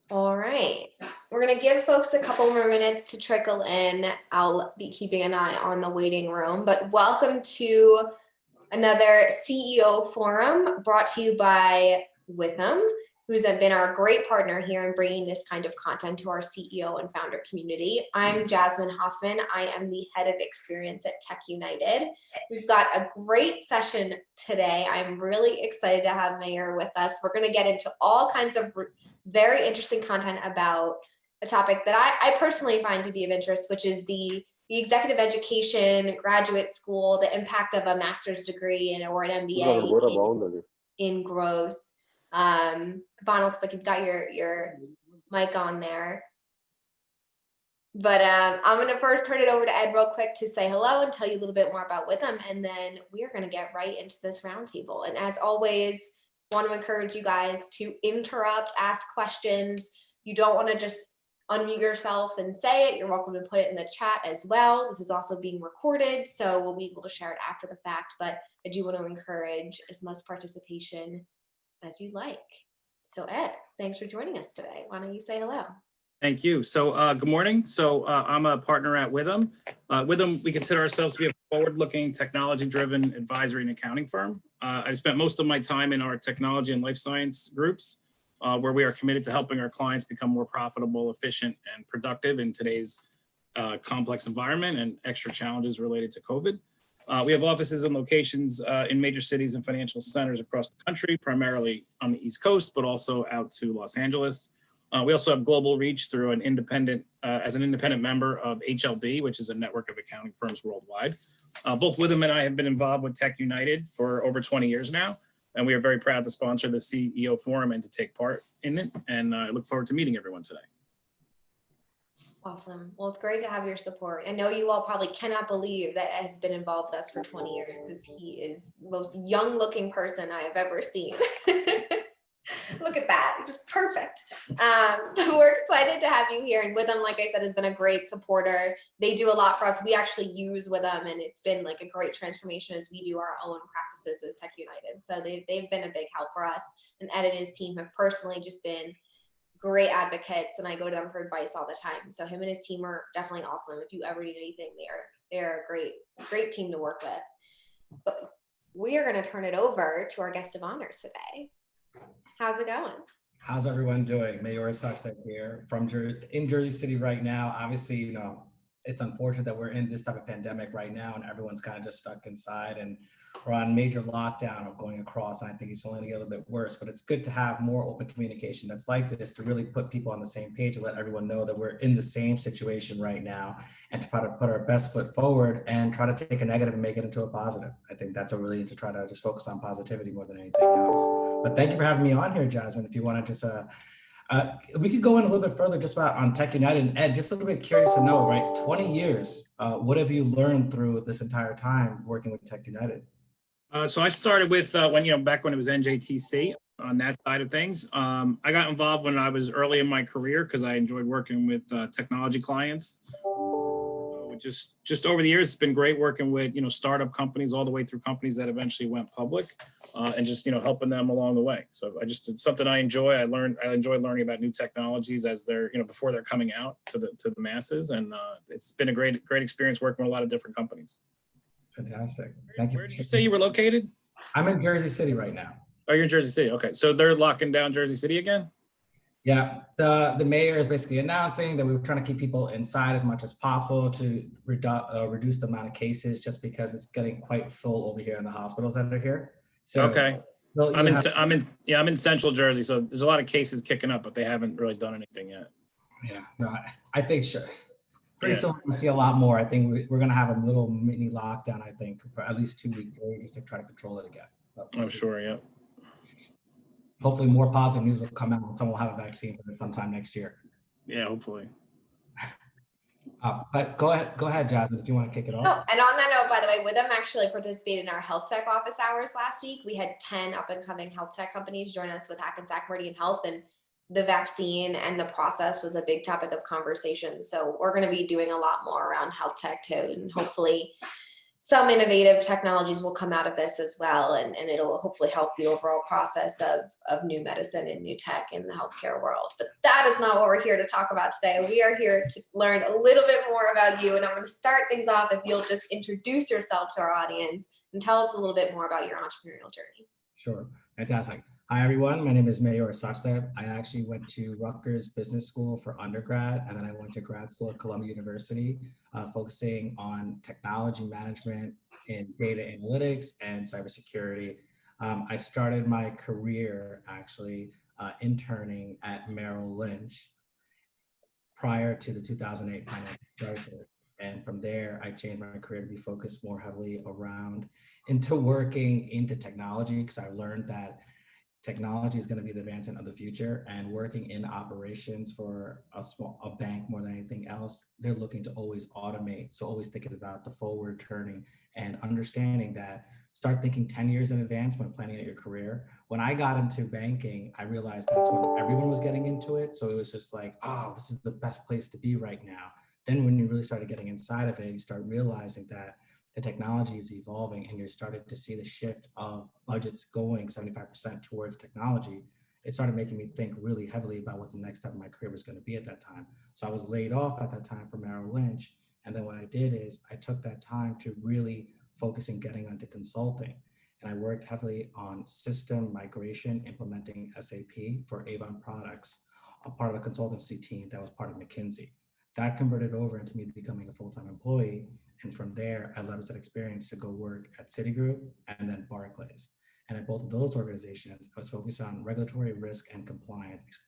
All right. We're going to give folks a couple more minutes to trickle in. I'll be keeping an eye on the waiting room, but welcome to another CEO forum brought to you by Withum, who's been our great partner here in bringing this kind of content to our CEO and founder community. I'm Jasmine Hoffman. I am the head of experience at TechUnited. We've got a great session today. I'm really excited to have Mayor with us. We're going to get into all kinds of very interesting content about a topic that I personally find to be of interest, which is the executive education, graduate school, the impact of a master's degree or an MBA in growth. Vaughn, looks like you've got your mic on there. But I'm going to first turn it over to Ed real quick to say hello and tell you a little bit more about Withum, and then we are going to get right into this roundtable. And as always, want to encourage you guys to interrupt, ask questions. You don't want to just unmute yourself and say it. You're welcome to put it in the chat as well. This is also being recorded, so we'll be able to share it after the fact, but I do want to encourage as much participation as you like. So Ed, thanks for joining us today. Why don't you say hello? Thank you. So good morning. So I'm a partner at Withum. Withum, we consider ourselves to be a forward-looking, technology-driven advisory and accounting firm. I've spent most of my time in our technology and life science groups, where we are committed to helping our clients become more profitable, efficient, and productive in today's complex environment and extra challenges related to COVID. We have offices and locations in major cities and financial centers across the country, primarily on the East Coast, but also out to Los Angeles. We also have global reach through an independent, as an independent member of HLB, which is a network of accounting firms worldwide. Both Withum and I have been involved with TechUnited for over 20 years now, and we are very proud to sponsor the CEO Forum and to take part in it. And I look forward to meeting everyone today. Awesome. Well, it's great to have your support. I know you all probably cannot believe that Ed has been involved with us for 20 years because he is the most young-looking person I have ever seen. Look at that, just perfect. We're excited to have you here. And Withum, like I said, has been a great supporter. They do a lot for us. We actually use Withum, and it's been like a great transformation as we do our own practices as TechUnited. So they've been a big help for us. And Ed and his team have personally just been great advocates, and I go to them for advice all the time. So him and his team are definitely awesome. If you ever need anything, they're a great team to work with. But we are going to turn it over to our guest of honor today. How's it going? How's everyone doing? Mayor Suchtek here in Jersey City right now. Obviously, you know, it's unfortunate that we're in this type of pandemic right now and everyone's kind of just stuck inside and we're on major lockdown of going across. And I think it's only gonna get a little bit worse, but it's good to have more open communication that's like this to really put people on the same page and let everyone know that we're in the same situation right now and to try to put our best foot forward and try to take a negative and make it into a positive. I think that's what we really need to try to just focus on positivity more than anything else. But thank you for having me on here, Jasmine. If you want to just, we could go in a little bit further just about on TechUnited. And Ed, just a little bit curious to know, right? 20 years, what have you learned through this entire time working with TechUnited? So I started with back when it was NJTC on that side of things. I got involved when I was early in my career because I enjoyed working with technology clients. Just over the years, it's been great working with startup companies all the way through companies that eventually went public, and just helping them along the way. So it's something I enjoy. I enjoy learning about new technologies as they're before they're coming out to the masses, and it's been a great experience working with a lot of different companies. Fantastic. Thank you. Where did you say you were located? I'm in Jersey City right now. Oh, you're in Jersey City. Okay, so they're locking down Jersey City again? Yeah, the mayor is basically announcing that we were trying to keep people inside as much as possible to reduce the amount of cases, just because it's getting quite full over here in the hospitals that are here. So okay, I'm in Central Jersey, so there's a lot of cases kicking up, but they haven't really done anything yet. Yeah, no, I think sure. Pretty soon we'll see a lot more. I think we're going to have a little mini lockdown, I think, for at least 2 weeks just to try to control it again. I'm sure, yeah. Hopefully more positive news will come out and someone will have a vaccine for it sometime next year. Yeah, hopefully. But go ahead, Jasmine, if you want to kick it off. Oh, and on that note, by the way, Withum actually participated in our health tech office hours last week. We had 10 up and coming health tech companies join us with Hackensack Meridian Health, and the vaccine and the process was a big topic of conversation. So we're going to be doing a lot more around health tech too, and hopefully some innovative technologies will come out of this as well, and it'll hopefully help the overall process of new medicine and new tech in the healthcare world. But that is not what we're here to talk about today. We are here to learn a little bit more about you, and I'm going to start things off if you'll just introduce yourself to our audience and tell us a little bit more about your entrepreneurial journey. Sure, fantastic. Hi everyone, my name is Mayor Sachdev. I actually went to Rutgers Business School for undergrad, and then I went to grad school at Columbia University, focusing on technology management in data analytics and cybersecurity. I started my career actually interning at Merrill Lynch prior to the 2008 financial crisis. And from there, I changed my career to be focused more heavily into working into technology, because I learned that technology is going to be the advancement of the future, and working in operations for a bank more than anything else, they're looking to always automate. So always thinking about the forward turning and understanding that, start thinking 10 years in advance when planning out your career. When I got into banking, I realized that's when everyone was getting into it. So it was just like, oh, this is the best place to be right now. Then when you really started getting inside of it, you start realizing that the technology is evolving, and you're starting to see the shift of budgets going 75% towards technology. It started making me think really heavily about what the next step of my career was going to be at that time. So I was laid off at that time from Merrill Lynch. And then what I did is I took that time to really focus on getting onto consulting. And I worked heavily on system migration, implementing SAP for Avon Products, a part of a consultancy team that was part of McKinsey. That converted over into me becoming a full-time employee. And from there, I leveraged that experience to go work at Citigroup and then Barclays. And at both of those organizations, I was focused on regulatory risk and compliance,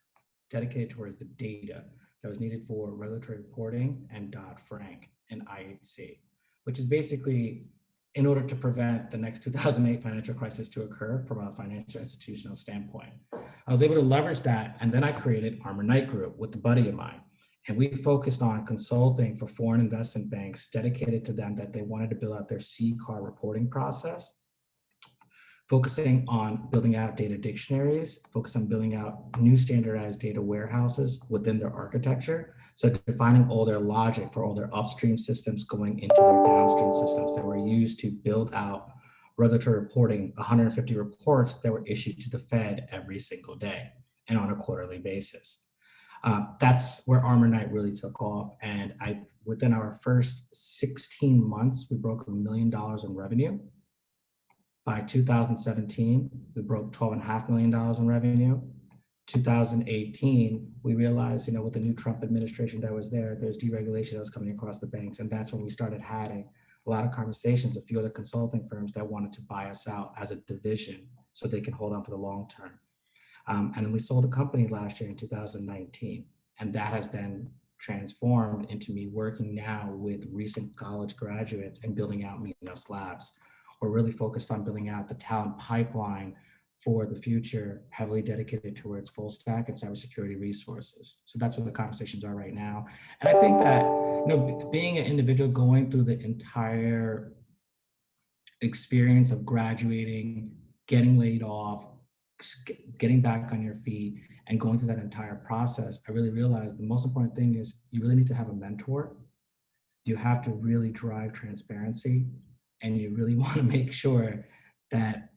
dedicated towards the data that was needed for regulatory reporting and Dodd-Frank and IHC, which is basically in order to prevent the next 2008 financial crisis to occur from a financial institutional standpoint. I was able to leverage that, and then I created Armor Knight Group with a buddy of mine. And we focused on consulting for foreign investment banks, dedicated to them that they wanted to build out their CCAR reporting process, focusing on building out data dictionaries, focus on building out new standardized data warehouses within their architecture. So defining all their logic for all their upstream systems going into their downstream systems that were used to build out regulatory reporting, 150 reports that were issued to the Fed every single day and on a quarterly basis. That's where Armor Knight really took off. And within our first 16 months, we broke $1 million in revenue. By 2017, we broke $12.5 million in revenue. 2018, we realized, with the new Trump administration that was there, there's deregulation that was coming across the banks. And that's when we started having a lot of conversations, a few other consulting firms that wanted to buy us out as a division so they can hold on for the long term. And then we sold the company last year in 2019. And that has then transformed into me working now with recent college graduates and building out Minos Labs. We're really focused on building out the talent pipeline for the future, heavily dedicated towards full stack and cybersecurity resources. So that's what the conversations are right now. And I think that, being an individual going through the entire experience of graduating, getting laid off, getting back on your feet, and going through that entire process, I really realized the most important thing is you really need to have a mentor. You have to really drive transparency, and you really want to make sure that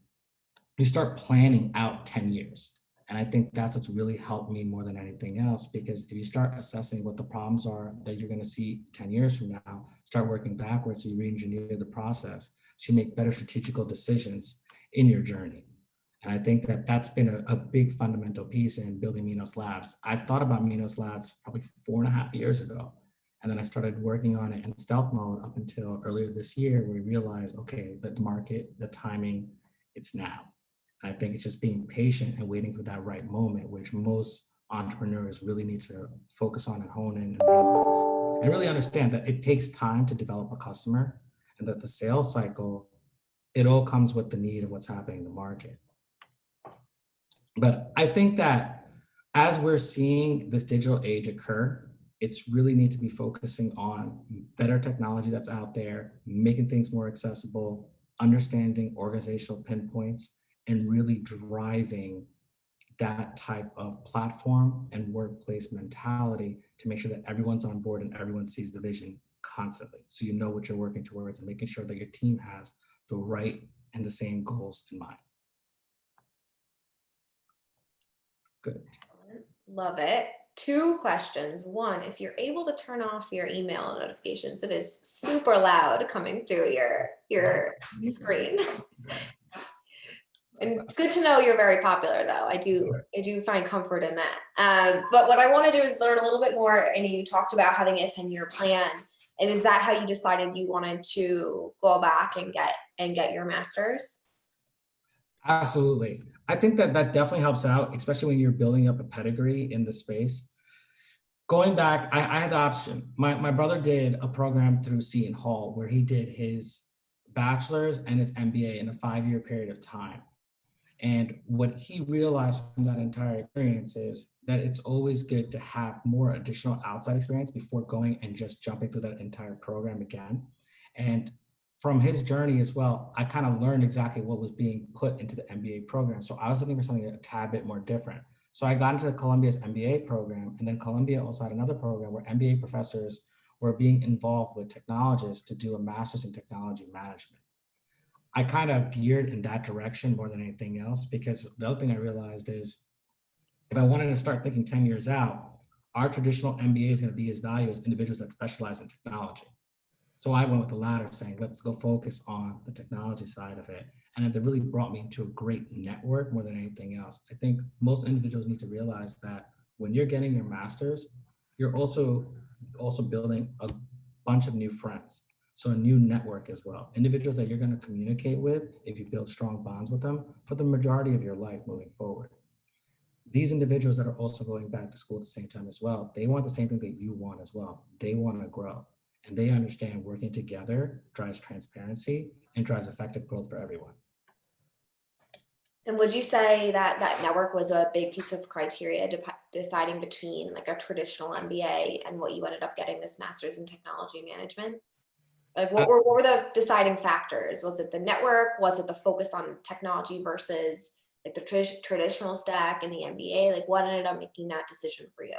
you start planning out 10 years. And I think that's what's really helped me more than anything else, because if you start assessing what the problems are that you're going to see 10 years from now, start working backwards so you re-engineer the process so you make better strategical decisions in your journey. And I think that that's been a big fundamental piece in building Minos Labs. I thought about Minos Labs probably 4.5 years ago. And then I started working on it in stealth mode up until earlier this year, where we realized, okay, the market, the timing, it's now. And I think it's just being patient and waiting for that right moment, which most entrepreneurs really need to focus on and hone in and realize. And really understand that it takes time to develop a customer, and that the sales cycle, it all comes with the need of what's happening in the market. But I think that as we're seeing this digital age occur, it's really need to be focusing on better technology that's out there, making things more accessible, understanding organizational pinpoints, and really driving that type of platform and workplace mentality to make sure that everyone's on board and everyone sees the vision constantly. So you know what you're working towards and making sure that your team has the right and the same goals in mind. Good. Excellent. Love it. Two questions. One, if you're able to turn off your email notifications, it is super loud coming through your screen. And good to know you're very popular, though. I do find comfort in that. But what I want to do is learn a little bit more. And you talked about having a 10-year plan. And is that how you decided you wanted to go back and get your master's? Absolutely. I think that definitely helps out, especially when you're building up a pedigree in the space. Going back, I had the option. My brother did a program through Seton Hall where he did his bachelor's and his MBA in a 5-year period of time. And what he realized from that entire experience is that it's always good to have more additional outside experience before going and just jumping through that entire program again. And from his journey as well, I kind of learned exactly what was being put into the MBA program. So I was looking for something a tad bit more different. So I got into Columbia's MBA program, and then Columbia also had another program where MBA professors were being involved with technologists to do a master's in technology management. I kind of geared in that direction more than anything else, because the other thing I realized is if I wanted to start thinking 10 years out, our traditional MBA is going to be as valuable as individuals that specialize in technology. So I went with the latter, saying, let's go focus on the technology side of it. And it really brought me into a great network more than anything else. I think most individuals need to realize that when you're getting your master's, you're also building a bunch of new friends. So a new network as well. Individuals that you're going to communicate with, if you build strong bonds with them, for the majority of your life moving forward. These individuals that are also going back to school at the same time as well, they want the same thing that you want as well. They want to grow. And they understand working together drives transparency and drives effective growth for everyone. And would you say that that network was a big piece of criteria deciding between like a traditional MBA and what you ended up getting this master's in technology management? Like what were the deciding factors? Was it the network? Was it the focus on technology versus like the traditional stack and the MBA? Like what ended up making that decision for you?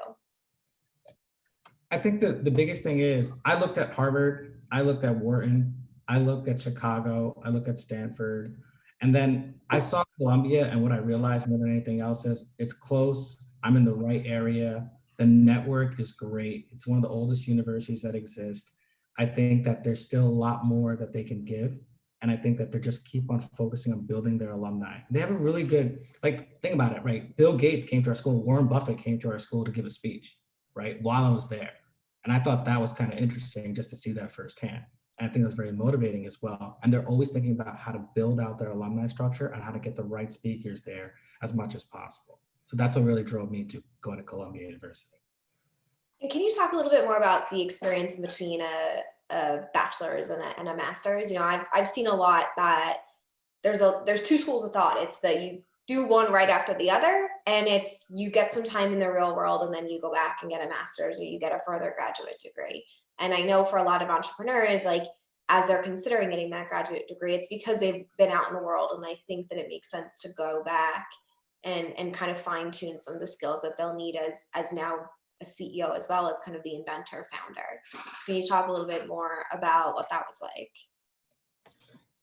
I think the biggest thing is I looked at Harvard, I looked at Wharton, I looked at Chicago, I looked at Stanford, and then I saw Columbia, and what I realized more than anything else is it's close, I'm in the right area, the network is great. It's one of the oldest universities that exist. I think that there's still a lot more that they can give. And I think that they just keep on focusing on building their alumni. They have a really good, like, think about it, right? Bill Gates came to our school, Warren Buffett came to our school to give a speech, right? While I was there. And I thought that was kind of interesting just to see that firsthand. And I think that's very motivating as well. And they're always thinking about how to build out their alumni structure and how to get the right speakers there as much as possible. So that's what really drove me to go to Columbia University. And can you talk a little bit more about the experience between a bachelor's and a master's? You know, I've seen a lot that there's two schools of thought. It's that you do one right after the other, and it's you get some time in the real world and then you go back and get a master's or you get a further graduate degree. And I know for a lot of entrepreneurs, like as they're considering getting that graduate degree, it's because they've been out in the world and they think that it makes sense to go back and kind of fine tune some of the skills that they'll need as now a CEO as well as kind of the inventor founder. Can you talk a little bit more about what that was like?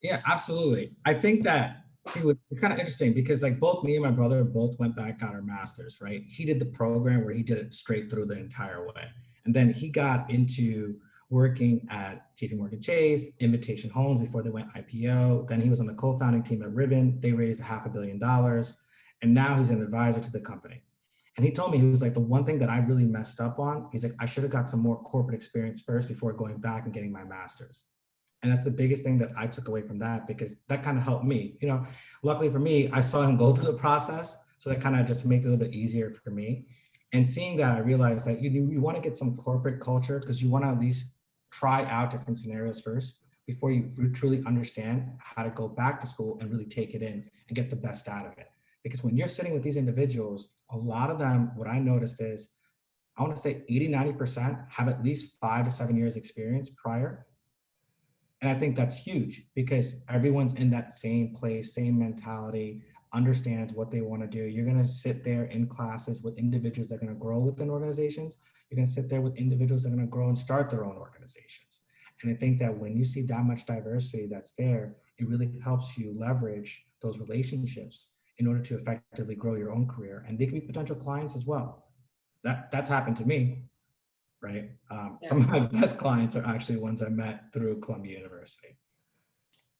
Yeah, absolutely. I think that, see, it's kind of interesting because like both me and my brother both went back, got our masters, right? He did the program where he did it straight through the entire way. And then he got into working at JP Morgan Chase, Invitation Homes before they went IPO. Then he was on the co-founding team at Ribbon. They raised $500 million. And now he's an advisor to the company. And he told me, he was like, the one thing that I really messed up on, he's like, I should have got some more corporate experience first before going back and getting my master's. And that's the biggest thing that I took away from that, because that kind of helped me. You know, luckily for me, I saw him go through the process. So that kind of just made it a little bit easier for me. And seeing that, I realized that you want to get some corporate culture because you want to at least try out different scenarios first before you truly understand how to go back to school and really take it in and get the best out of it. Because when you're sitting with these individuals, a lot of them, what I noticed is, I want to say 80–90% have at least 5 to 7 years experience prior. And I think that's huge because everyone's in that same place, same mentality, understands what they want to do. You're going to sit there in classes with individuals that are going to grow within organizations. You're going to sit there with individuals that are going to grow and start their own organizations. And I think that when you see that much diversity that's there, it really helps you leverage those relationships in order to effectively grow your own career. And they can be potential clients as well. That's happened to me, right? Some of my best clients are actually ones I met through Columbia University.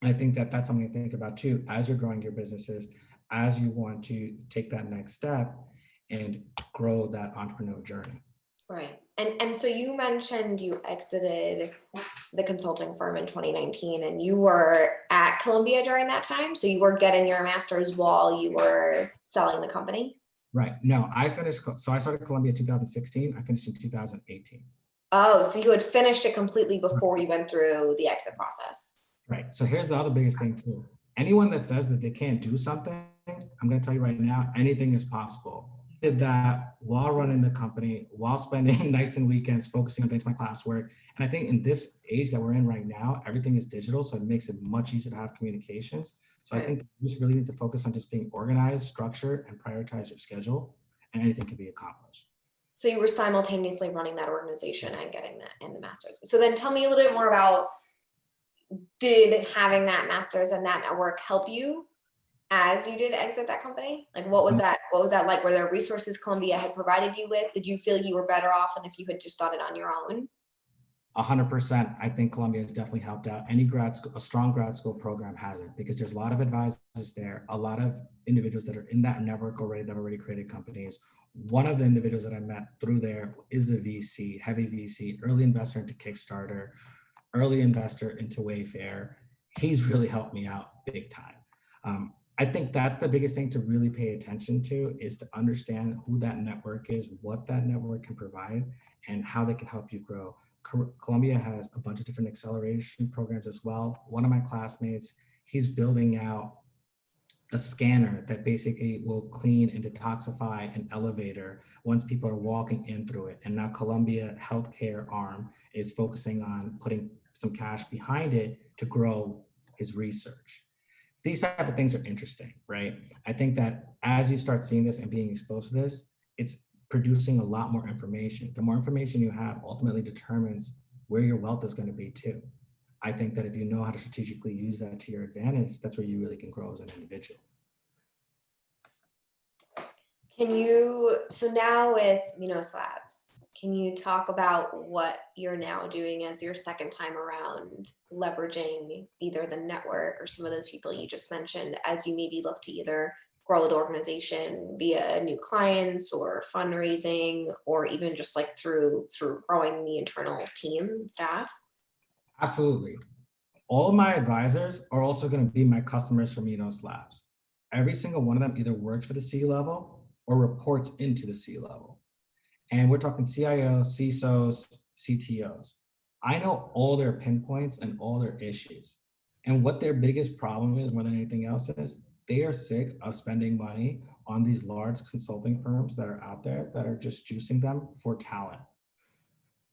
And I think that that's something to think about too, as you're growing your businesses, as you want to take that next step and grow that entrepreneurial journey. Right. And so you mentioned you exited the consulting firm in 2019 and you were at Columbia during that time. So you were getting your master's while you were selling the company? Right. No, I started Columbia 2016. I finished in 2018. Oh, so you had finished it completely before you went through the exit process. Right. So here's the other biggest thing too. Anyone that says that they can't do something, I'm going to tell you right now, anything is possible. I did that while running the company, while spending nights and weekends focusing on things, my classwork. And I think in this age that we're in right now, everything is digital. So it makes it much easier to have communications. So I think you just really need to focus on just being organized, structured, and prioritize your schedule, and anything can be accomplished. So you were simultaneously running that organization and getting that in the master's. So then tell me a little bit more about, did having that master's and that network help you as you did exit that company? Like what was that like? Were there resources Columbia had provided you with? Did you feel you were better off than if you had just done it on your own? 100%. I think Columbia has definitely helped out. Any grad school, a strong grad school program has it, because there's a lot of advisors there, a lot of individuals that are in that network already that have already created companies. One of the individuals that I met through there is a VC, heavy VC, early investor into Kickstarter, early investor into Wayfair. He's really helped me out big time. I think that's the biggest thing to really pay attention to, is to understand who that network is, what that network can provide, and how they can help you grow. Columbia has a bunch of different acceleration programs as well. One of my classmates, he's building out a scanner that basically will clean and detoxify an elevator once people are walking in through it. And now Columbia healthcare arm is focusing on putting some cash behind it to grow his research. These type of things are interesting, right? I think that as you start seeing this and being exposed to this, it's producing a lot more information. The more information you have ultimately determines where your wealth is going to be too. I think that if you know how to strategically use that to your advantage, that's where you really can grow as an individual. So now with Minos Labs, can you talk about what you're now doing as your second time around, leveraging either the network or some of those people you just mentioned as you maybe look to either grow the organization via new clients or fundraising, or even just like through growing the internal team staff? Absolutely. All of my advisors are also going to be my customers for Minos Labs. Every single one of them either works for the C-level or reports into the C-level. And we're talking CIOs, CISOs, CTOs. I know all their pinpoints and all their issues. And what their biggest problem is more than anything else is they are sick of spending money on these large consulting firms that are out there that are just juicing them for talent.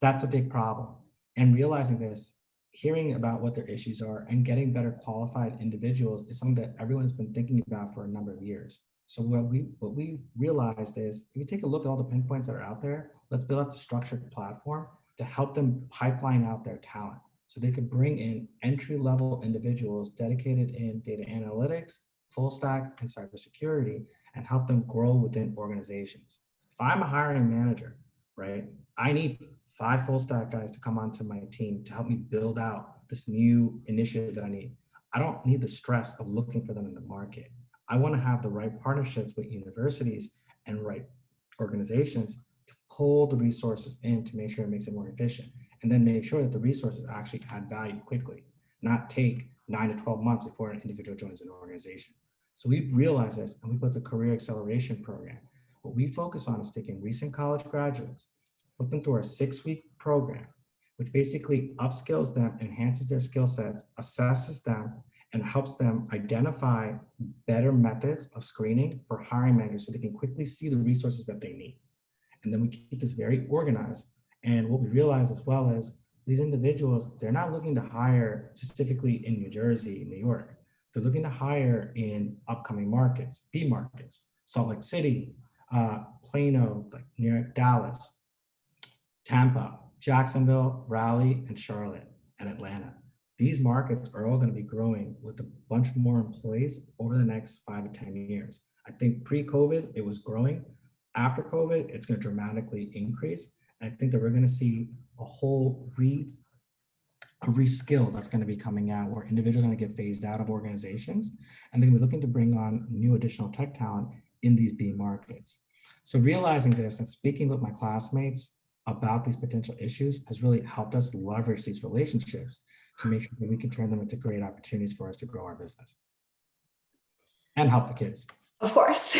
That's a big problem. And realizing this, hearing about what their issues are and getting better qualified individuals is something that everyone's been thinking about for a number of years. So what we realized is, if you take a look at all the pinpoints that are out there, let's build out the structured platform to help them pipeline out their talent so they could bring in entry-level individuals dedicated in data analytics, full stack, and cybersecurity, and help them grow within organizations. If I'm a hiring manager, right, I need 5 full stack guys to come onto my team to help me build out this new initiative that I need. I don't need the stress of looking for them in the market. I want to have the right partnerships with universities and right organizations to pull the resources in to make sure it makes it more efficient, and then make sure that the resources actually add value quickly, not take 9 to 12 months before an individual joins an organization. So we've realized this, and we put the career acceleration program. What we focus on is taking recent college graduates, put them through our 6-week program, which basically upskills them, enhances their skill sets, assesses them, and helps them identify better methods of screening for hiring managers so they can quickly see the resources that they need. And then we keep this very organized. And what we realize as well is these individuals, they're not looking to hire specifically in New Jersey, New York. They're looking to hire in upcoming markets, B markets, Salt Lake City, Plano, like near Dallas, Tampa, Jacksonville, Raleigh, and Charlotte. and Atlanta. These markets are all going to be growing with a bunch more employees over the next 5 to 10 years. I think pre-COVID, it was growing. After COVID, it's going to dramatically increase. And I think that we're going to see a whole reskill that's going to be coming out where individuals are going to get phased out of organizations, and they're going to be looking to bring on new additional tech talent in these B markets. So realizing this and speaking with my classmates about these potential issues has really helped us leverage these relationships to make sure that we can turn them into great opportunities for us to grow our business and help the kids. Of course.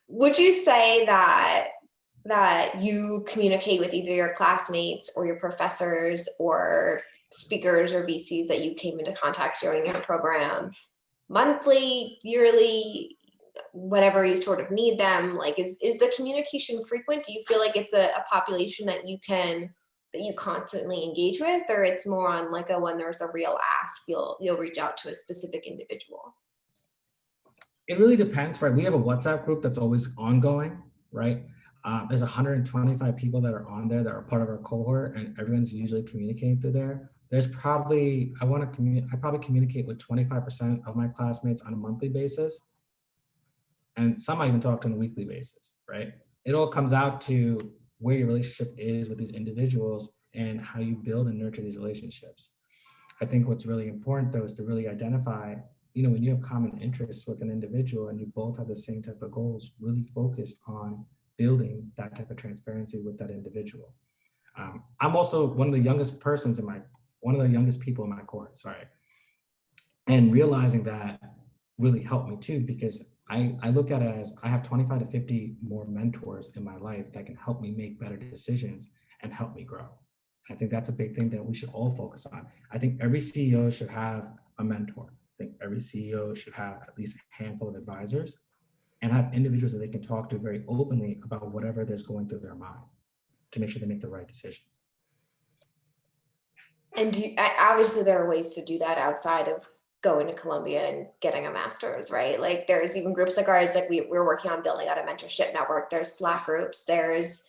Would you say that you communicate with either your classmates or your professors or speakers or VCs that you came into contact during your program monthly, yearly, whenever you sort of need them? Like, is the communication frequent? Do you feel like it's a population that you constantly engage with, or it's more on like when there's a real ask, you'll reach out to a specific individual? It really depends, right? We have a WhatsApp group that's always ongoing, right? There's 125 people that are on there that are part of our cohort, and everyone's usually communicating through there. There's probably, I probably communicate with 25% of my classmates on a monthly basis. And some I even talk to on a weekly basis, right? It all comes out to where your relationship is with these individuals and how you build and nurture these relationships. I think what's really important though is to really identify, when you have common interests with an individual and you both have the same type of goals, really focus on building that type of transparency with that individual. I'm also one of the youngest people in my cohort, sorry. And realizing that really helped me too, because I look at it as I have 25 to 50 more mentors in my life that can help me make better decisions and help me grow. I think that's a big thing that we should all focus on. I think every CEO should have a mentor. I think every CEO should have at least a handful of advisors and have individuals that they can talk to very openly about whatever there's going through their mind to make sure they make the right decisions. And obviously there are ways to do that outside of going to Columbia and getting a master's, right? Like there's even groups like ours, like we're working on building out a mentorship network. There's Slack groups, there's,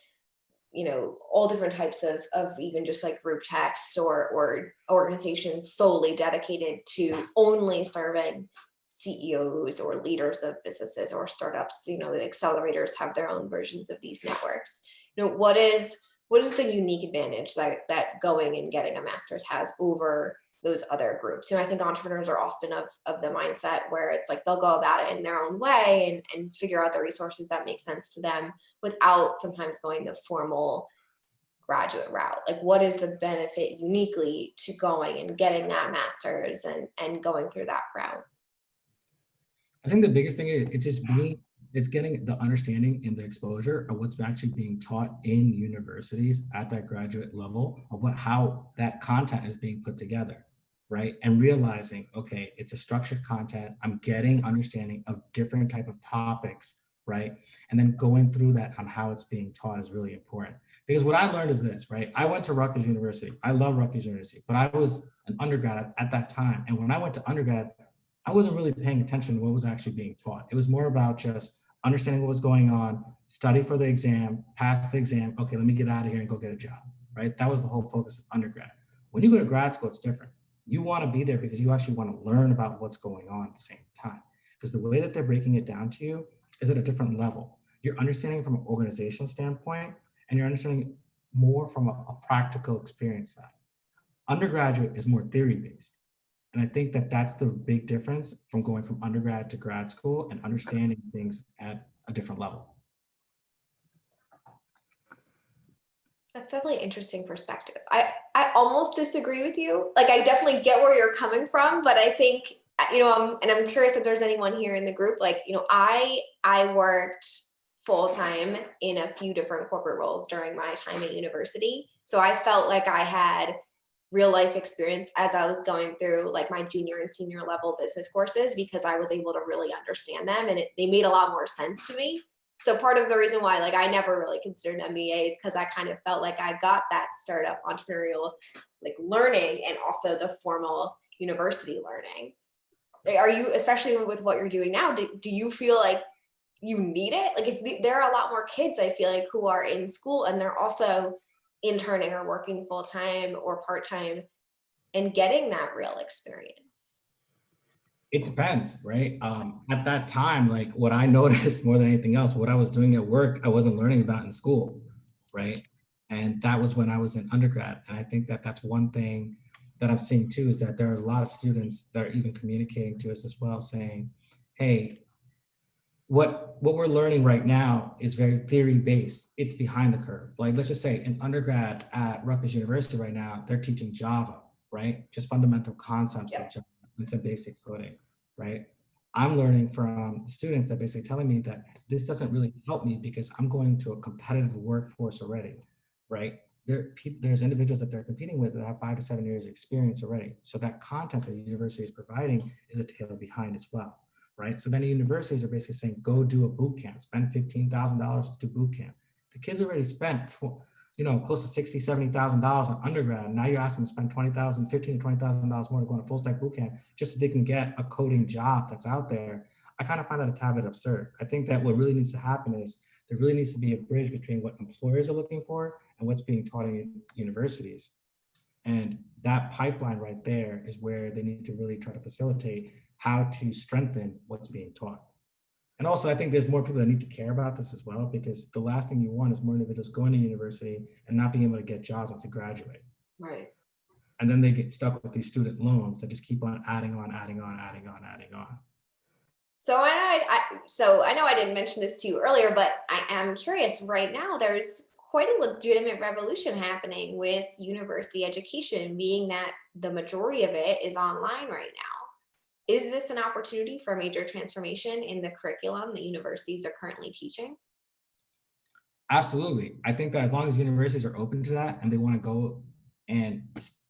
all different types of even just like group texts or organizations solely dedicated to only serving CEOs or leaders of businesses or startups. The accelerators have their own versions of these networks. What is the unique advantage that going and getting a master's has over those other groups? I think entrepreneurs are often of the mindset where it's like they'll go about it in their own way and figure out the resources that make sense to them without sometimes going the formal graduate route. Like, what is the benefit uniquely to going and getting that master's and going through that route? I think the biggest thing is it's getting the understanding and the exposure of what's actually being taught in universities at that graduate level of how that content is being put together, right? And realizing, okay, it's a structured content. I'm getting understanding of different type of topics, right? And then going through that on how it's being taught is really important. Because what I learned is this, right? I went to Rutgers University. I love Rutgers University, but I was an undergrad at that time. And when I went to undergrad, I wasn't really paying attention to what was actually being taught. It was more about just understanding what was going on, study for the exam, pass the exam. Okay, let me get out of here and go get a job, right? That was the whole focus of undergrad. When you go to grad school, it's different. You want to be there because you actually want to learn about what's going on at the same time. Because the way that they're breaking it down to you is at a different level. You're understanding from an organizational standpoint, and you're understanding more from a practical experience side. Undergraduate is more theory-based. And I think that that's the big difference from going from undergrad to grad school and understanding things at a different level. That's definitely an interesting perspective. I almost disagree with you. Like, I definitely get where you're coming from, but I think, I'm curious if there's anyone here in the group, like, I worked full-time in a few different corporate roles during my time at university. So I felt like I had real life experience as I was going through like my junior and senior level business courses, because I was able to really understand them and they made a lot more sense to me. So part of the reason why like I never really considered MBA is because I kind of felt like I got that startup entrepreneurial like learning and also the formal university learning. Are you, especially with what you're doing now, do you feel like you need it? Like, if there are a lot more kids, I feel like, who are in school and they're also interning or working full-time or part-time, and getting that real experience? It depends, right? At that time, like what I noticed more than anything else, what I was doing at work, I wasn't learning about in school, right? And that was when I was in undergrad. And I think that that's one thing that I'm seeing too, is that there's a lot of students that are even communicating to us as well, saying, hey, what we're learning right now is very theory based. It's behind the curve. Like, let's just say in undergrad at Rutgers University right now, they're teaching Java, right? Just fundamental concepts of Java and some basic coding, right? I'm learning from students that basically telling me that this doesn't really help me because I'm going to a competitive workforce already, right? There's individuals that they're competing with that have 5 to 7 years of experience already. So that content that the university is providing is a tail behind as well. Right. So then the universities are basically saying, go do a boot camp, spend $15,000 to do boot camp. The kids already spent, close to $60,000, $70,000 on undergrad. Now you're asking them to spend $15,000 to $20,000 more to go on a full stack boot camp just so they can get a coding job that's out there. I kind of find that a tad bit absurd. I think that what really needs to happen is there really needs to be a bridge between what employers are looking for and what's being taught in universities. And that pipeline right there is where they need to really try to facilitate how to strengthen what's being taught. And also, I think there's more people that need to care about this as well, because the last thing you want is more individuals going to university and not being able to get jobs once they graduate. Right. And then they get stuck with these student loans that just keep on adding on. So I know I didn't mention this to you earlier, but I am curious right now, there's quite a legitimate revolution happening with university education, being that the majority of it is online right now. Is this an opportunity for a major transformation in the curriculum that universities are currently teaching? Absolutely. I think that as long as universities are open to that and they want to go and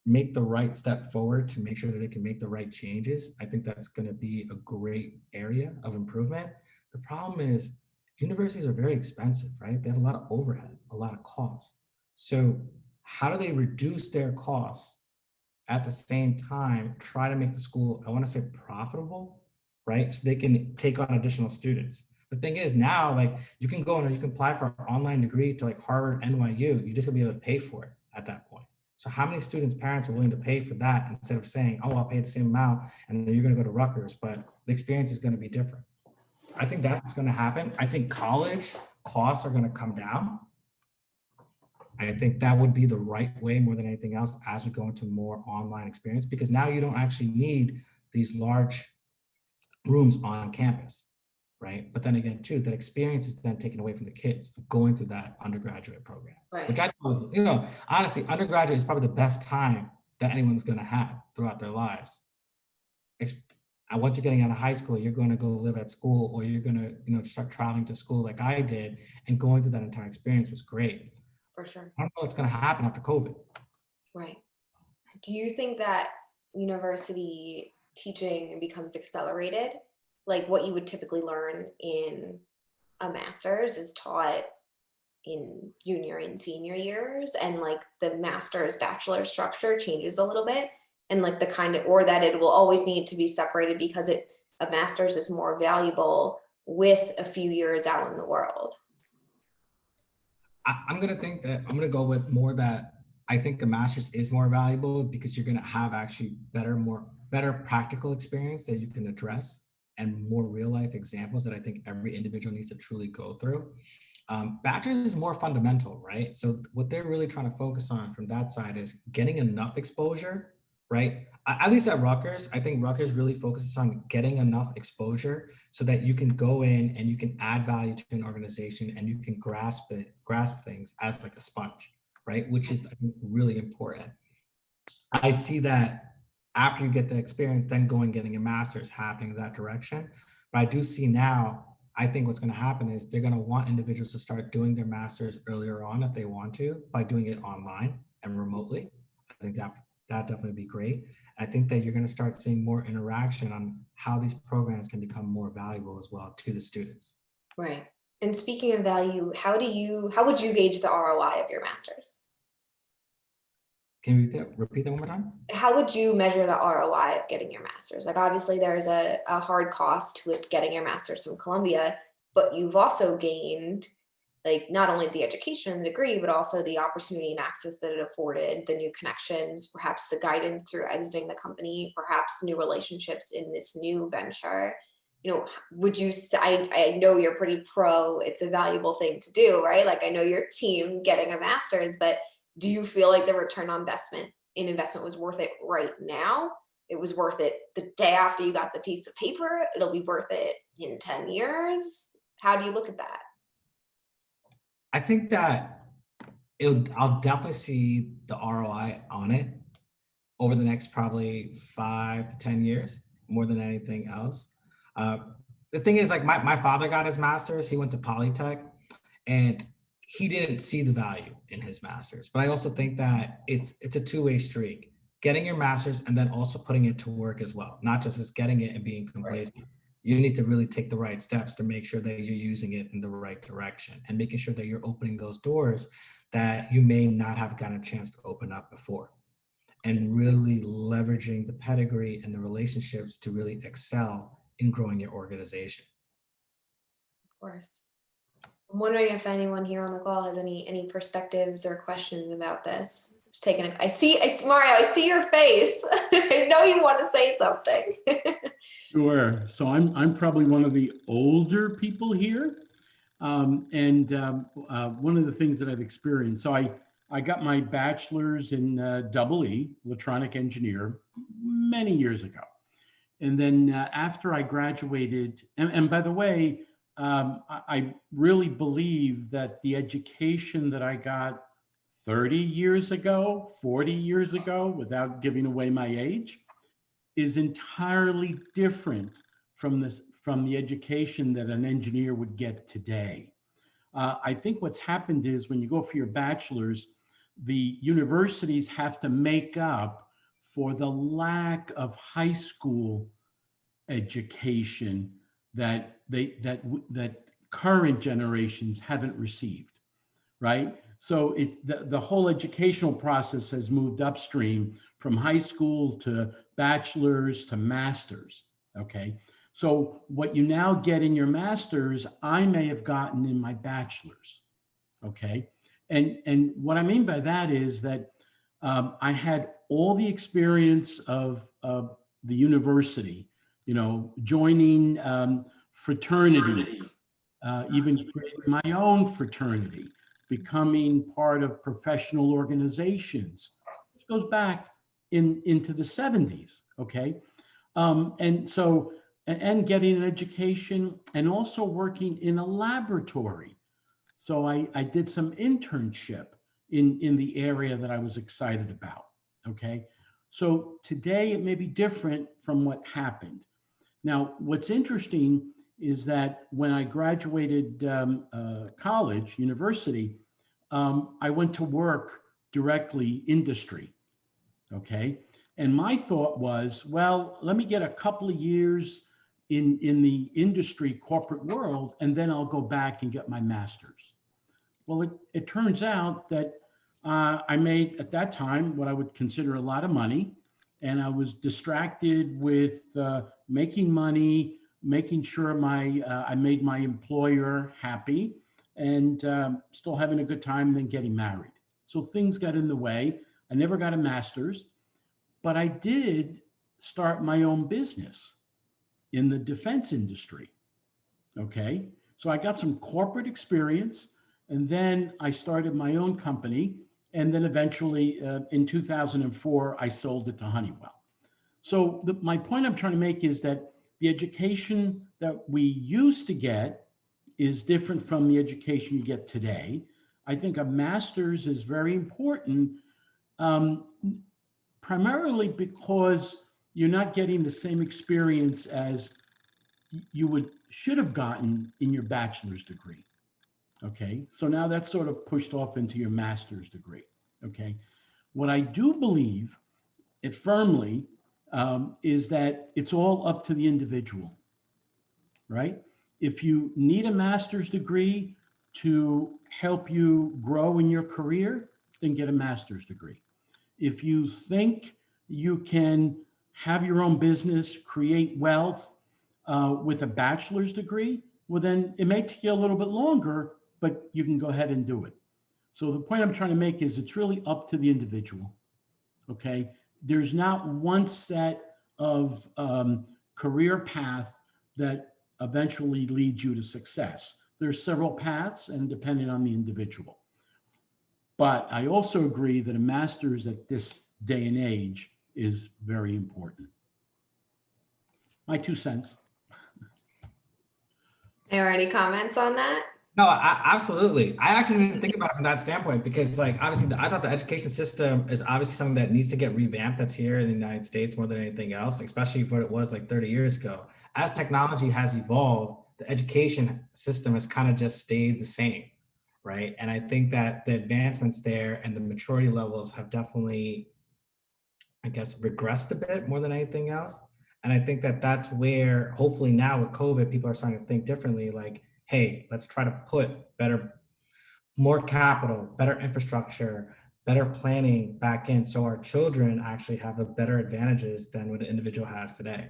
make the right step forward to make sure that they can make the right changes, I think that's going to be a great area of improvement. The problem is universities are very expensive, right? They have a lot of overhead, a lot of costs. So how do they reduce their costs at the same time try to make the school, I want to say, profitable, right? So they can take on additional students. The thing is now, like, you can go and you can apply for an online degree to like Harvard, NYU. You just gonna be able to pay for it at that point. So how many students' parents are willing to pay for that instead of saying, oh, I'll pay the same amount and then you're gonna go to Rutgers, but the experience is gonna be different. I think that's what's gonna happen. I think college costs are gonna come down. I think that would be the right way more than anything else as we go into more online experience, because now you don't actually need these large rooms on campus, right? But then again, too, that experience is then taken away from the kids going through that undergraduate program, Right. which I thought was, honestly, undergraduate is probably the best time that anyone's going to have throughout their lives. And once you're getting out of high school, you're going to go live at school, or you're going to, start traveling to school like I did, and going through that entire experience was great. For sure. I don't know what's going to happen after COVID. Right. Do you think that university teaching becomes accelerated? Like what you would typically learn in a master's is taught in junior and senior years, and like the master's bachelor structure changes a little bit, and like or that it will always need to be separated because a master's is more valuable with a few years out in the world? I'm going to go with more that I think a master's is more valuable because you're going to have actually better practical experience that you can address and more real life examples that I think every individual needs to truly go through. Bachelor's is more fundamental, right? So what they're really trying to focus on from that side is getting enough exposure, right? At least at Rutgers, I think Rutgers really focuses on getting enough exposure so that you can go in and you can add value to an organization and you can grasp things as like a sponge, right? Which is, I think, really important. I see that after you get the experience, then getting a master's happening in that direction. But I do see now, I think what's going to happen is they're going to want individuals to start doing their master's earlier on if they want to, by doing it online and remotely. I think that definitely be great. I think that you're going to start seeing more interaction on how these programs can become more valuable as well to the students. Right. And speaking of value, how would you gauge the ROI of your master's? Can you repeat that one more time? How would you measure the ROI of getting your master's? Like obviously there's a hard cost to it getting your master's from Columbia, but you've also gained like not only the education and degree, but also the opportunity and access that it afforded, the new connections, perhaps the guidance through exiting the company, perhaps new relationships in this new venture. You know, would you say, I know you're pretty pro, it's a valuable thing to do, right? Like I know your team getting a master's, but do you feel like the return on investment was worth it right now? It was worth it the day after you got the piece of paper? It'll be worth it in 10 years? How do you look at that? I think that I'll definitely see the ROI on it over the next probably 5 to 10 years, more than anything else. The thing is, like my father got his master's, he went to Polytech, and he didn't see the value in his master's. But I also think that it's a two-way street, getting your master's and then also putting it to work as well, not just getting it and being complacent. Right. You need to really take the right steps to make sure that you're using it in the right direction and making sure that you're opening those doors that you may not have gotten a chance to open up before, and really leveraging the pedigree and the relationships to really excel in growing your organization. Of course. I'm wondering if anyone here on the call has any perspectives or questions about this. Just taking I see Mario, I see your face. I know you want to say something. Sure. So I'm probably one of the older people here. One of the things that I've experienced, so I got my bachelor's in EE, electronic engineer, many years ago. And then after I graduated, and by the way, I really believe that the education that I got 30 years ago, 40 years ago, without giving away my age, is entirely different from the education that an engineer would get today. I think what's happened is when you go for your bachelor's, the universities have to make up for the lack of high school education that current generations haven't received, right? So the whole educational process has moved upstream from high school to bachelor's to master's, okay? So what you now get in your master's, I may have gotten in my bachelor's, okay? And what I mean by that is that I had all the experience of the university, you know, joining fraternities, even creating my own fraternity, becoming part of professional organizations. This goes back into the 70s, okay? And getting an education and also working in a laboratory. So I did some internship in the area that I was excited about, okay? So today it may be different from what happened. Now, what's interesting is that when I graduated college, university, I went to work directly industry, okay? And my thought was, well, let me get a couple of years in the industry corporate world, and then I'll go back and get my master's. Well, it turns out that I made, at that time, what I would consider a lot of money, and I was distracted with making money, making sure I made my employer happy, and still having a good time, and then getting married. So things got in the way. I never got a master's, but I did start my own business in the defense industry, okay? So I got some corporate experience, and then I started my own company, and then eventually in 2004, I sold it to Honeywell. So my point I'm trying to make is that the education that we used to get is different from the education you get today. I think a master's is very important, primarily because you're not getting the same experience as you should have gotten in your bachelor's degree. Okay, so now that's sort of pushed off into your master's degree. Okay, what I do believe it firmly is that it's all up to the individual, right? If you need a master's degree to help you grow in your career, then get a master's degree. If you think you can have your own business, create wealth with a bachelor's degree, well, then it may take you a little bit longer, but you can go ahead and do it. So the point I'm trying to make is it's really up to the individual. Okay. There's not one set of career path that eventually leads you to success. There's several paths and depending on the individual. But I also agree that a master's at this day and age is very important. My 2 cents. Are any comments on that? No, absolutely. I actually didn't think about it from that standpoint because, like, obviously, I thought the education system is obviously something that needs to get revamped. That's here in the United States more than anything else, especially for what it was like 30 years ago. As technology has evolved, the education system has kind of just stayed the same, right? And I think that the advancements there and the maturity levels have definitely, I guess, regressed a bit more than anything else. And I think that that's where, hopefully now with COVID, people are starting to think differently, like, hey, let's try to put more capital, better infrastructure, better planning back in so our children actually have the better advantages than what an individual has today.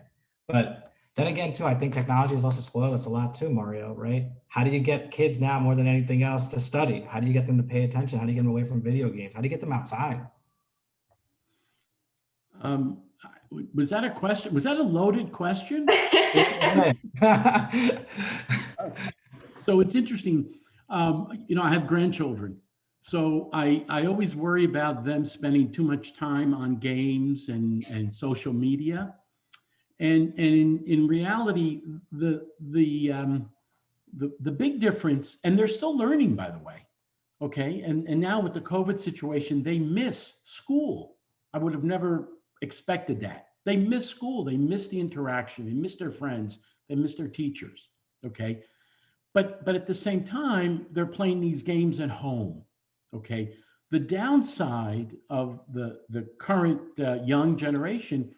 But then again, too, I think technology has also spoiled us a lot too, Mario, right? How do you get kids now more than anything else to study? How do you get them to pay attention? How do you get them away from video games? How do you get them outside? Was that a question? Was that a loaded question? So it's interesting. I have grandchildren. So I always worry about them spending too much time on games and social media. And in reality, the big difference, and they're still learning, by the way. Okay. And now with the COVID situation, they miss school. I would have never expected that. They miss school, they miss the interaction, they miss their friends, they miss their teachers. Okay. But at the same time, they're playing these games at home. Okay. The downside of the current young generation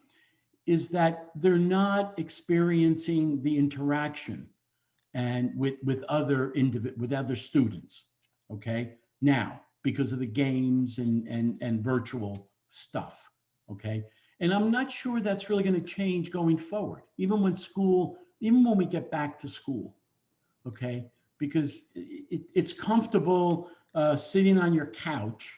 is that they're not experiencing the interaction and with other students. Okay. Now, because of the games and virtual stuff. Okay. And I'm not sure that's really going to change going forward, even when we get back to school. Okay. Because it's comfortable sitting on your couch,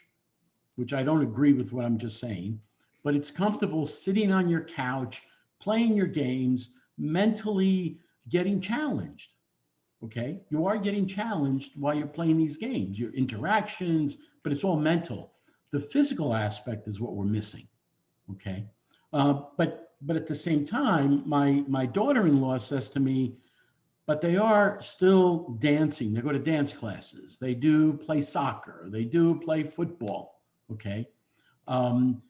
which I don't agree with what I'm just saying, but it's comfortable sitting on your couch, playing your games, mentally getting challenged. Okay. You are getting challenged while you're playing these games, your interactions, but it's all mental. The physical aspect is what we're missing. Okay. But at the same time, my daughter-in-law says to me, but they are still dancing. They go to dance classes. They do play soccer. They do play football. Okay. And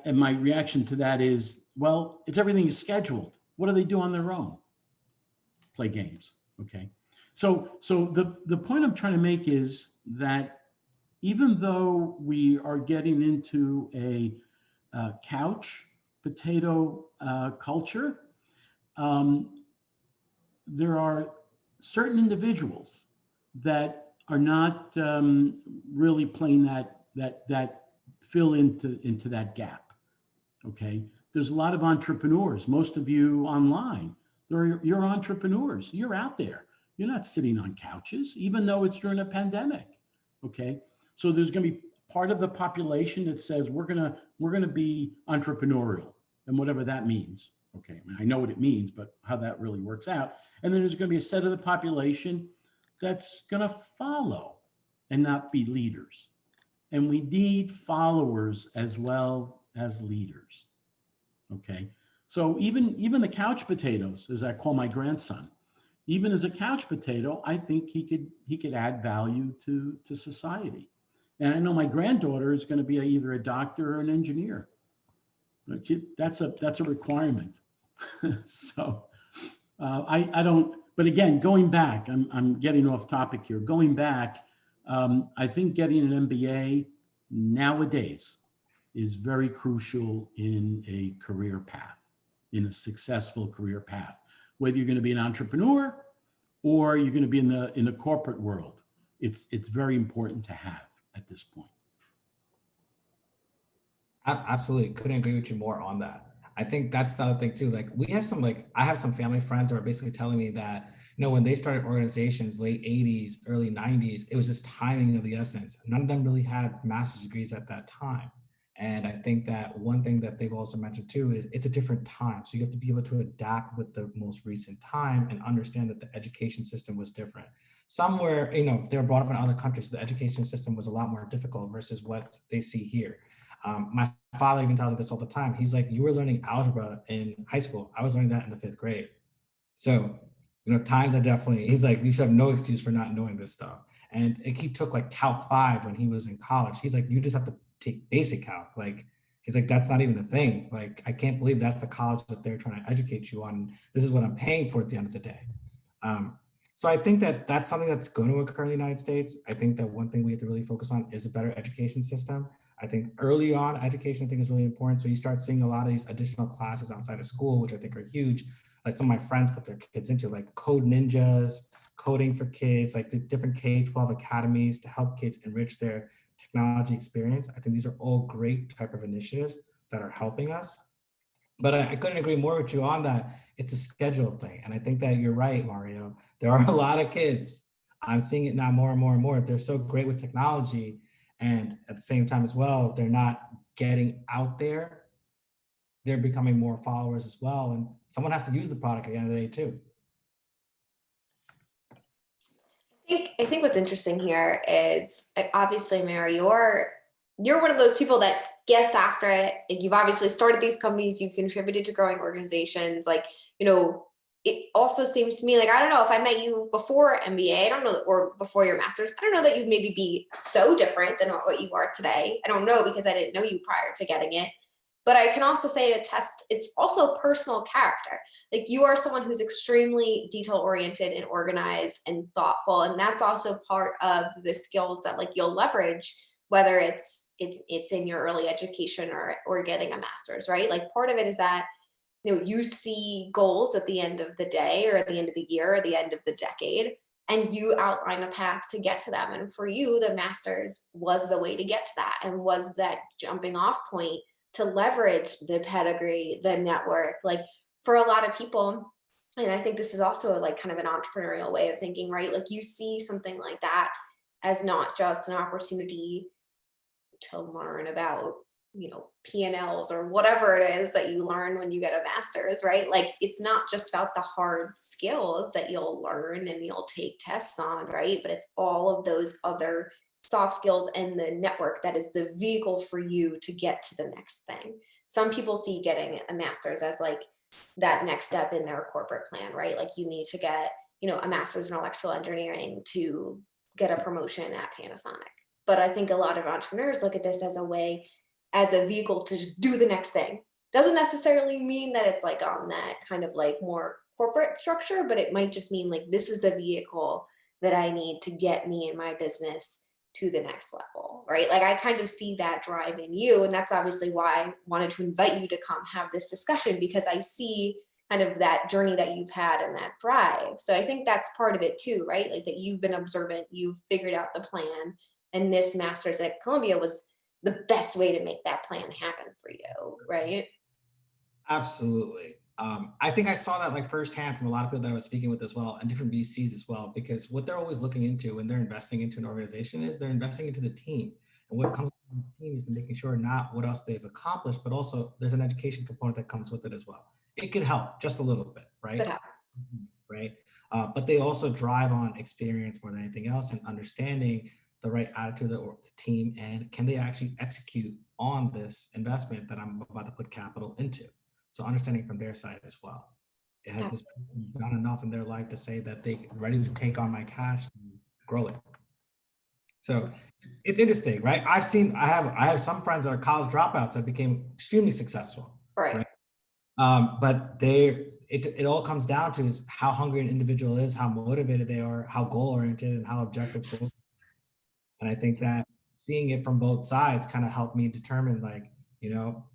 my reaction to that is, well, everything is scheduled. What do they do on their own? Play games. Okay. So the point I'm trying to make is that even though we are getting into a couch potato culture, there are certain individuals that are not really playing that fill into that gap. Okay, there's a lot of entrepreneurs. Most of you online, you're entrepreneurs. You're out there. You're not sitting on couches, even though it's during a pandemic. Okay, so there's going to be part of the population that says we're gonna be entrepreneurial, and whatever that means. Okay, I mean, I know what it means, but how that really works out. And then there's going to be a set of the population that's going to follow and not be leaders. And we need followers as well as leaders. Okay, so even the couch potatoes, as I call my grandson, even as a couch potato, I think he could add value to society. And I know my granddaughter is going to be either a doctor or an engineer. That's a requirement. So I don't. But again, going back, I'm getting off topic here. Going back, I think getting an MBA nowadays is very crucial in a career path, in a successful career path. Whether you're going to be an entrepreneur or you're going to be in the corporate world, it's very important to have at this point. Absolutely, couldn't agree with you more on that. I think that's the other thing too. Like I have some family friends that are basically telling me that, when they started organizations, late 80s, early 90s, it was just timing of the essence. None of them really had master's degrees at that time. And I think that one thing that they've also mentioned too is it's a different time. So you have to be able to adapt with the most recent time and understand that the education system was different. Somewhere, they were brought up in other countries, so the education system was a lot more difficult versus what they see here. My father even tells me this all the time. He's like, you were learning algebra in high school. I was learning that in the 5th grade. So, times are definitely, he's like, you should have no excuse for not knowing this stuff. And he took like Calc 5 when he was in college. He's like, you just have to take basic calc. Like, he's like, that's not even a thing. Like, I can't believe that's the college that they're trying to educate you on. This is what I'm paying for at the end of the day. So I think that that's something that's going to occur in the United States. I think that one thing we have to really focus on is a better education system. I think early on education, I think, is really important. So you start seeing a lot of these additional classes outside of school, which I think are huge. Like some of my friends put their kids into, like Code Ninjas, coding for kids, like the different K-12 academies to help kids enrich their technology experience. I think these are all great type of initiatives that are helping us. But I couldn't agree more with you on that. It's a schedule thing. And I think that you're right, Mario. There are a lot of kids. I'm seeing it now more and more and more. They're so great with technology. And at the same time as well, they're not getting out there. They're becoming more followers as well. And someone has to use the product at the end of the day too. I think what's interesting here is, like, obviously, Mary, you're one of those people that gets after it. Like, you've obviously started these companies, you've contributed to growing organizations. Like, it also seems to me like, I don't know if I met you before MBA, I don't know, or before your master's, I don't know that you'd maybe be so different than what you are today. I don't know, because I didn't know you prior to getting it. But I can also say to test, it's also personal character. Like, you are someone who's extremely detail oriented and organized and thoughtful. And that's also part of the skills that, like, you'll leverage, whether it's in your early education or getting a master's, right? Like, part of it is that, you see goals at the end of the day or at the end of the year or the end of the decade, and you outline a path to get to them. And for you, the master's was the way to get to that, and was that jumping off point to leverage the pedigree, the network. Like, for a lot of people, and I think this is also like kind of an entrepreneurial way of thinking, right? Like, you see something like that as not just an opportunity to learn about, P&Ls or whatever it is that you learn when you get a master's, right? Like, it's not just about the hard skills that you'll learn and you'll take tests on, right? But it's all of those other soft skills and the network that is the vehicle for you to get to the next thing. Some people see getting a master's as like that next step in their corporate plan, right? Like, you need to get, a master's in electrical engineering to get a promotion at Panasonic. But I think a lot of entrepreneurs look at this as a vehicle to just do the next thing. Doesn't necessarily mean that it's like on that kind of like more corporate structure, but it might just mean like, this is the vehicle that I need to get me and my business to the next level, right? Like, I kind of see that drive in you. And that's obviously why I wanted to invite you to come have this discussion, because I see kind of that journey that you've had and that drive. So I think that's part of it too, right? Like, that you've been observant, you've figured out the plan, and this master's at Columbia was the best way to make that plan happen for you, right? Absolutely. I think I saw that like firsthand from a lot of people that I was speaking with as well, and different VCs as well, because what they're always looking into when they're investing into an organization is they're investing into the team. And what comes from the team is making sure not what else they've accomplished, but also there's an education component that comes with it as well. It could help just a little bit, right? Right. But they also drive on experience more than anything else, and understanding the right attitude of the team, and can they actually execute on this investment that I'm about to put capital into. So understanding from their side as well. It has this done enough in their life to say that they're ready to take on my cash and grow it. So it's interesting, right? I have some friends that are college dropouts that became extremely successful. Right. But it all comes down to is how hungry an individual is, how motivated they are, how goal oriented, and how objective. And I think that seeing it from both sides kind of helped me determine, like,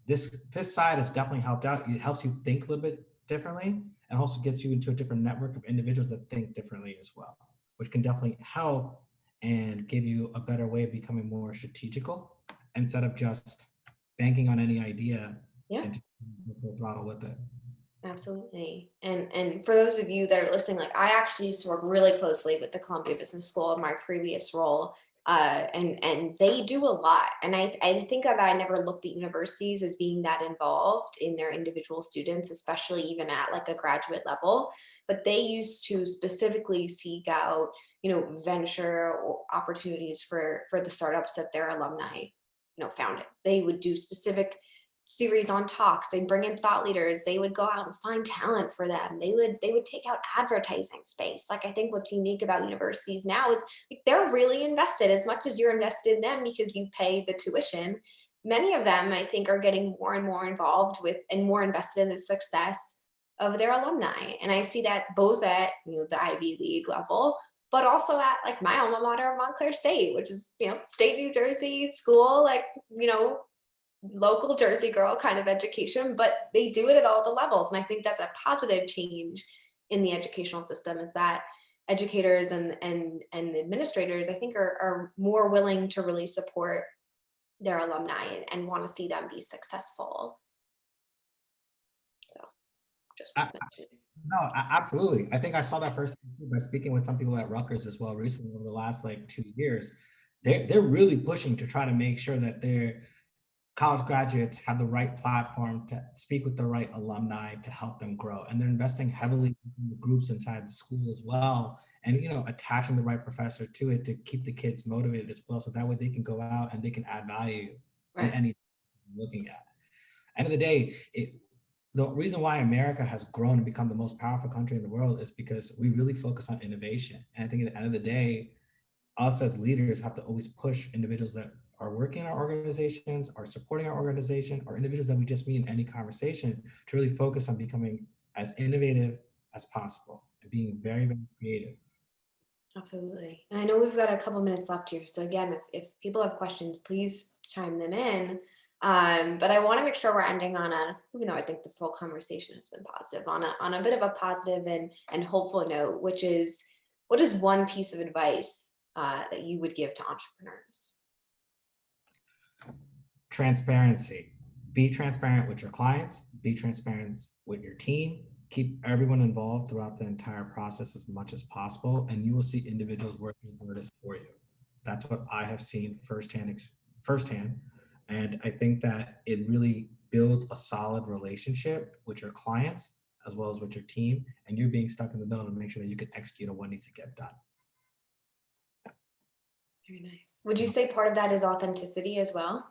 this side has definitely helped out. It helps you think a little bit differently, and also gets you into a different network of individuals that think differently as well, which can definitely help and give you a better way of becoming more strategical instead of just banking on any idea and go full throttle with it. Absolutely. And for those of you that are listening, like I actually used to work really closely with the Columbia Business School in my previous role. And they do a lot. And I think that I never looked at universities as being that involved in their individual students, especially even at like a graduate level. But they used to specifically seek out, venture opportunities for the startups that their alumni, founded. They would do specific series on talks. They'd bring in thought leaders. They would go out and find talent for them. They would take out advertising space. Like I think what's unique about universities now is like, they're really invested as much as you're invested in them because you pay the tuition. Many of them, I think, are getting more and more involved with and more invested in the success of their alumni. And I see that both at the Ivy League level, but also at like my alma mater, Montclair State, which is state New Jersey school, like local Jersey girl kind of education, but they do it at all the levels. And I think that's a positive change in the educational system is that educators and administrators, I think, are more willing to really support their alumni and want to see them be successful. So just Absolutely. I think I saw that first by speaking with some people at Rutgers as well recently over the last like 2 years. They're really pushing to try to make sure that their college graduates have the right platform to speak with the right alumni to help them grow. And they're investing heavily in the groups inside the school as well. And, attaching the right professor to it to keep the kids motivated as well. So that way they can go out and they can add value in any looking at. End of the day, the reason why America has grown and become the most powerful country in the world is because we really focus on innovation. And I think at the end of the day, us as leaders have to always push individuals that are working in our organizations, are supporting our organization, or individuals that we just meet in any conversation to really focus on becoming as innovative as possible and being very, very creative. Absolutely. And I know we've got a couple minutes left here. So again, if people have questions, please chime them in. But I want to make sure we're ending on even though I think this whole conversation has been positive, on a bit of a positive and hopeful note, which is, what is one piece of advice that you would give to entrepreneurs? Transparency. Be transparent with your clients, be transparent with your team, keep everyone involved throughout the entire process as much as possible, and you will see individuals working hardest for you. That's what I have seen firsthand. And I think that it really builds a solid relationship with your clients as well as with your team, and you're being stuck in the middle to make sure that you can execute on what needs to get done. Very nice. Would you say part of that is authenticity as well?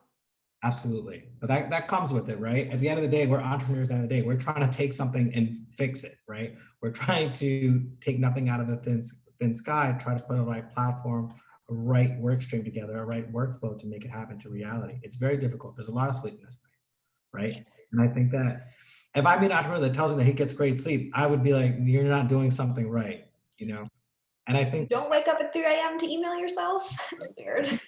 Absolutely. But that comes with it, right? At the end of the day, we're entrepreneurs. At the end of the day, we're trying to take something and fix it, right? We're trying to take nothing out of the thin sky, try to put a right platform, a right work stream together, a right workflow to make it happen to reality. It's very difficult. There's a lot of sleepless nights, right? And I think that if I meet an entrepreneur that tells me that he gets great sleep, I would be like, you're not doing something right, And I think don't wake up at 3 a.m. to email yourself. That's weird.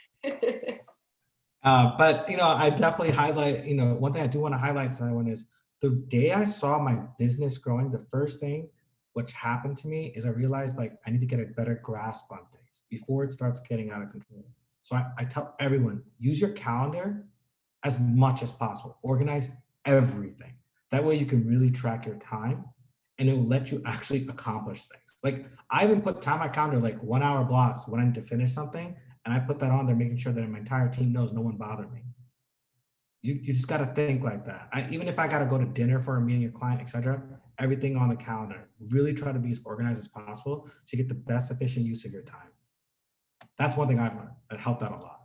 But I definitely highlight, one thing I do want to highlight to everyone is the day I saw my business growing, the first thing which happened to me is I realized like I need to get a better grasp on things before it starts getting out of control. So I tell everyone, use your calendar as much as possible. Organize everything. That way you can really track your time and it will let you actually accomplish things. Like I even put time on my calendar, like 1 hour blocks when I need to finish something. And I put that on there, making sure that my entire team knows no one bothered me. You just got to think like that. Even if I got to go to dinner for a meeting, a client, etc., everything on the calendar. Really try to be as organized as possible so you get the best efficient use of your time. That's one thing I've learned that helped out a lot.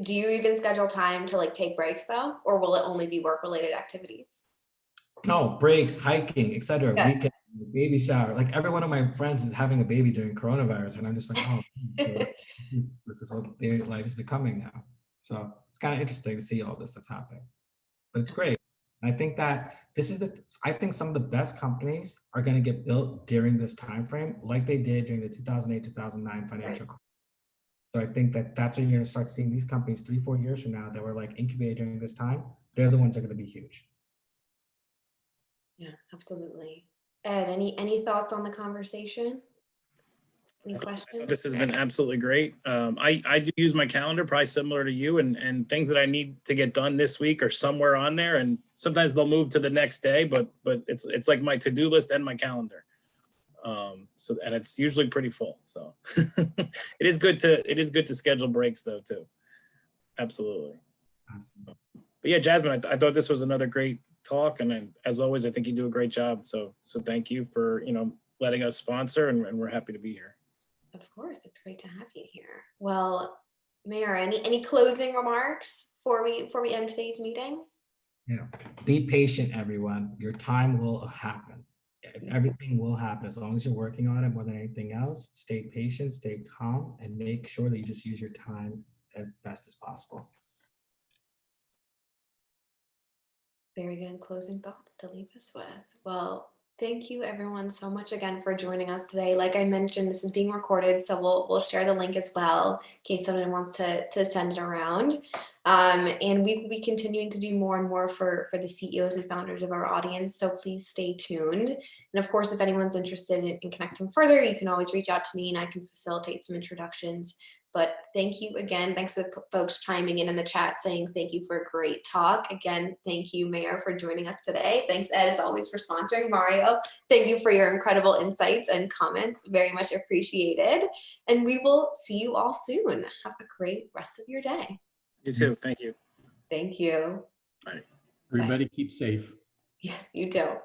Do you even schedule time to like take breaks though, or will it only be work-related activities? No, breaks, hiking, etc. Okay. Weekend, baby shower. Like every one of my friends is having a baby during coronavirus, and I'm just like, oh, this is what their life is becoming now. So it's kind of interesting to see all this that's happening, but it's great. And I think that I think some of the best companies are going to get built during this time frame, like they did during the 2008-2009 financial crisis. So I think that that's when you're going to start seeing these companies 3-4 years from now that were like incubated during this time. They're the ones that are going to be huge. Yeah, absolutely. Ed, any thoughts on the conversation? Any I thought questions? this has been absolutely great. I do use my calendar probably similar to you, and things that I need to get done this week are somewhere on there, and sometimes they'll move to the next day, but it's like my to-do list and my calendar. So, and it's usually pretty full. So it is good to schedule breaks though too. Absolutely. Awesome. But yeah, Jasmine, I thought this was another great talk, and then, as always, I think you do a great job. So thank you for letting us sponsor, and we're happy to be here. Of course, it's great to have you here. Well, Mayor, any closing remarks before we end today's meeting? Yeah. Be patient, everyone. Your time will happen. Everything will happen as long as you're working on it more than anything else. Stay patient, stay calm, and make sure that you just use your time as best as possible. Very good closing thoughts to leave us with. Well, thank you everyone so much again for joining us today. Like I mentioned, this is being recorded, so we'll share the link as well in case someone wants to send it around. And we will be continuing to do more and more for the CEOs and founders of our audience, so please stay tuned. And of course, if anyone's interested in connecting further, you can always reach out to me and I can facilitate some introductions. But thank you again. Thanks to the folks chiming in the chat saying thank you for a great talk. Again, thank you, Mayor, for joining us today. Thanks, Ed, as always, for sponsoring. Mario, thank you for your incredible insights and comments. Very much appreciated. And we will see you all soon. Have a great rest of your day. You too. Thank you. Thank you. Bye. Everybody keep safe. Yes, you too.